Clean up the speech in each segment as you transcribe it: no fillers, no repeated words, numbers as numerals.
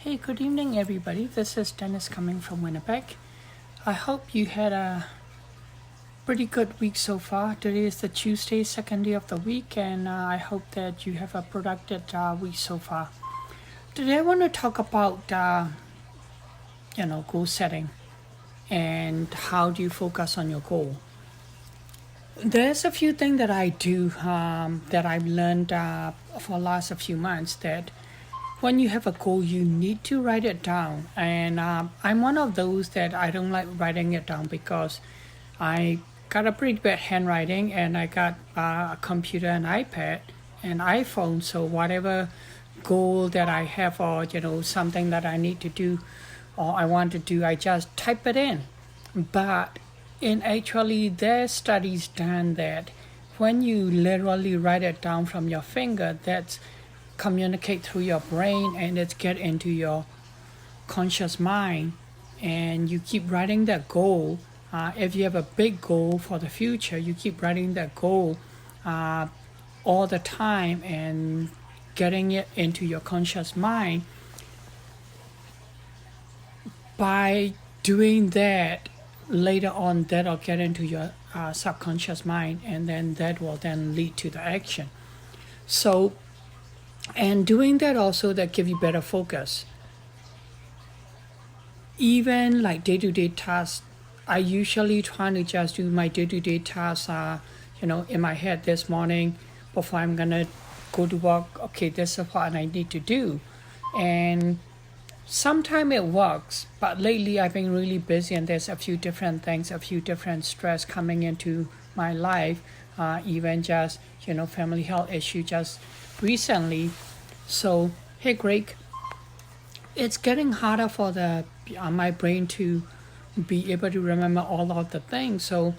Hey, good evening, everybody. This is Dennis coming from Winnipeg. I hope you had a pretty good week so far. Today is the Tuesday, second day of the week, and I hope that you have a productive week so far. Today, I want to talk about goal setting and how do you focus on your goal. There's a few things that I do that I've learned for the last few months that when you have a goal, you need to write it down. And I'm one of those that I don't like writing it down because I got a pretty bad handwriting and I got a computer and iPad and iPhone. So whatever goal that I have or, something that I need to do or I want to do, I just type it in. But actually, there's studies done that when you literally write it down from your finger, that's communicate through your brain and it's get into your conscious mind, and you keep writing that goal. If you have a big goal for the future, you keep writing that goal all the time and getting it into your conscious mind. By doing that, later on that'll get into your subconscious mind, and then that will then lead to the action. So, and doing that also, that give you better focus. Even like day-to-day tasks, I usually try to just do my day-to-day tasks in my head this morning before I'm gonna go to work. Okay, this is what I need to do. And sometimes it works, but lately I've been really busy and there's a few different things, a few different stress coming into my life, even just, family health issue just recently. So, hey Greg, it's getting harder for my brain to be able to remember all of the things. So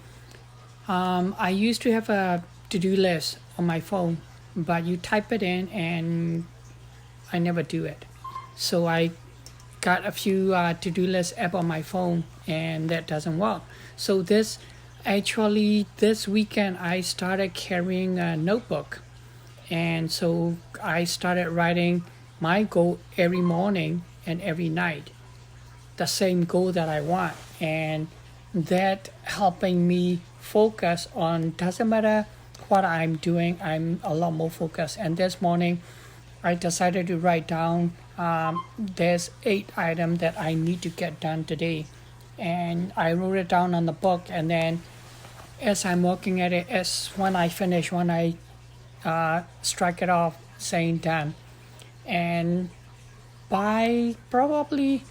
I used to have a to-do list on my phone, but you type it in and I never do it. So I got a few to-do list app on my phone and that doesn't work. So this weekend I started carrying a notebook, and so I started writing my goal every morning and every night, the same goal that I want, and that helping me focus on, doesn't matter what I'm doing, I'm a lot more focused. And this morning I decided to write down there's 8 items that I need to get done today, and I wrote it down on the book. And then as I'm working at it, when I strike it off saying done. And by probably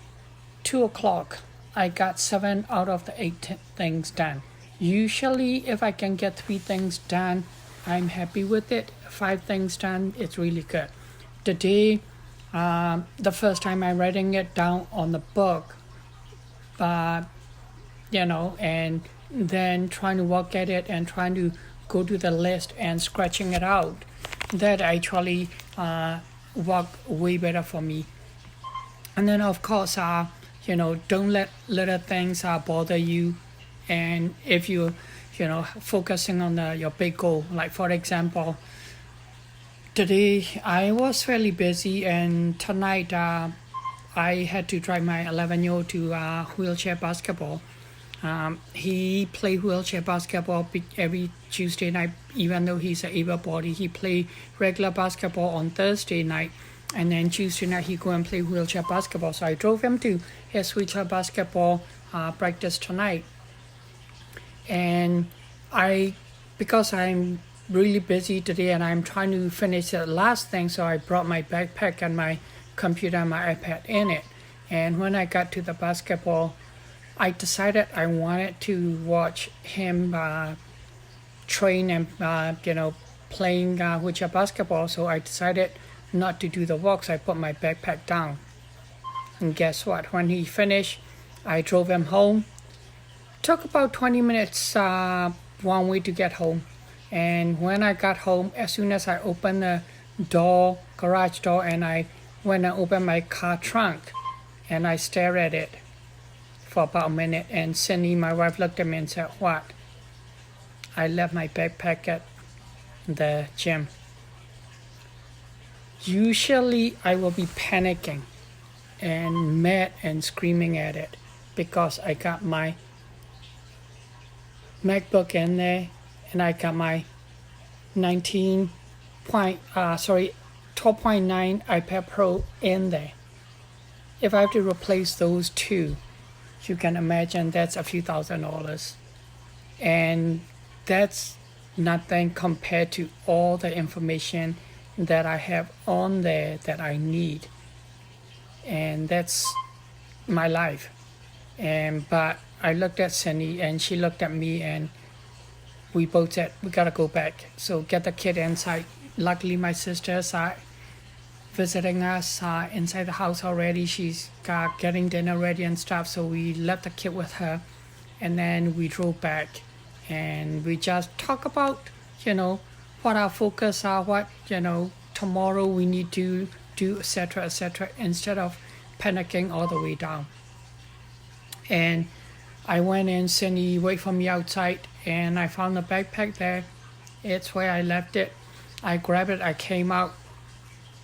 2 o'clock I got 7 out of the 8 things done. Usually if I can get 3 things done, I'm happy with it. 5 things done, it's really good. Today, the first time I'm writing it down on the book, and then trying to work at it and trying to go to the list and scratching it out, that actually worked way better for me. And then of course, don't let little things bother you. And if you focusing on your big goal, like for example, today I was fairly busy, and tonight I had to drive my 11-year-old to wheelchair basketball. He play wheelchair basketball every Tuesday night. Even though he's an able-bodied, he play regular basketball on Thursday night, and then Tuesday night he go and play wheelchair basketball. So I drove him to his wheelchair basketball practice tonight. And because I'm really busy today and I'm trying to finish the last thing, so I brought my backpack and my computer and my iPad in it. And when I got to the basketball, I decided I wanted to watch him train and playing wheelchair basketball. So I decided not to do the walks. I put my backpack down, and guess what? When he finished, I drove him home. Took about 20 minutes one way to get home. And when I got home, as soon as I opened the garage door, and I went and opened my car trunk, and I stared at it for about a minute, and Cindy, my wife, looked at me and said, "What?" I left my backpack at the gym. Usually I will be panicking and mad and screaming at it because I got my MacBook in there and I got my 12.9 iPad Pro in there. If I have to replace those two, you can imagine that's a few $1,000s. And that's nothing compared to all the information that I have on there that I need. And that's my life. But I looked at Cindy and she looked at me and we both said, we gotta go back. So get the kid inside. Luckily my sisters are visiting us inside the house already. She's getting dinner ready and stuff. So we left the kid with her and then we drove back and we just talk about, what our focus are, what, tomorrow we need to do, etc., instead of panicking all the way down. And I went in, Cindy waited for me outside, and I found the backpack there. It's where I left it. I grabbed it, I came out,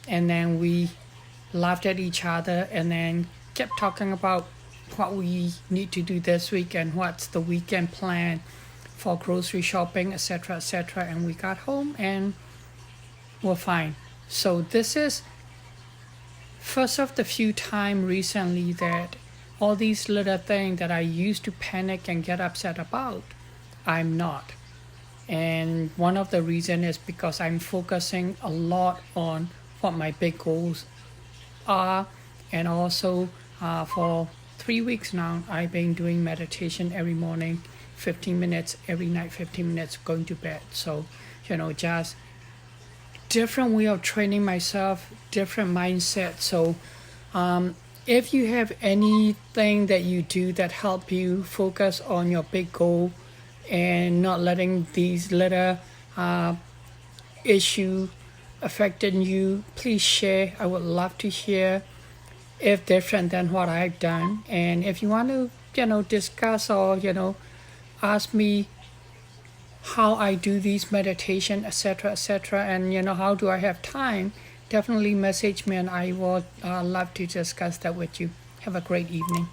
and then we laughed at each other and then kept talking about what we need to do this week and what's the weekend plan for grocery shopping, etc., and we got home and we're fine. So this is first of the few time recently that all these little things that I used to panic and get upset about, I'm not. And one of the reasons is because I'm focusing a lot on what my big goals are. And also for 3 weeks now, I've been doing meditation every morning, 15 minutes, every night 15 minutes, going to bed. So, just different way of training myself, different mindset. So if you have anything that you do that help you focus on your big goal and not letting these little issue affecting you, please share. I would love to hear if different than what I've done. And if you want to, discuss or, ask me how I do these meditation, etc., and, how do I have time, definitely message me and I would love to discuss that with you. Have a great evening.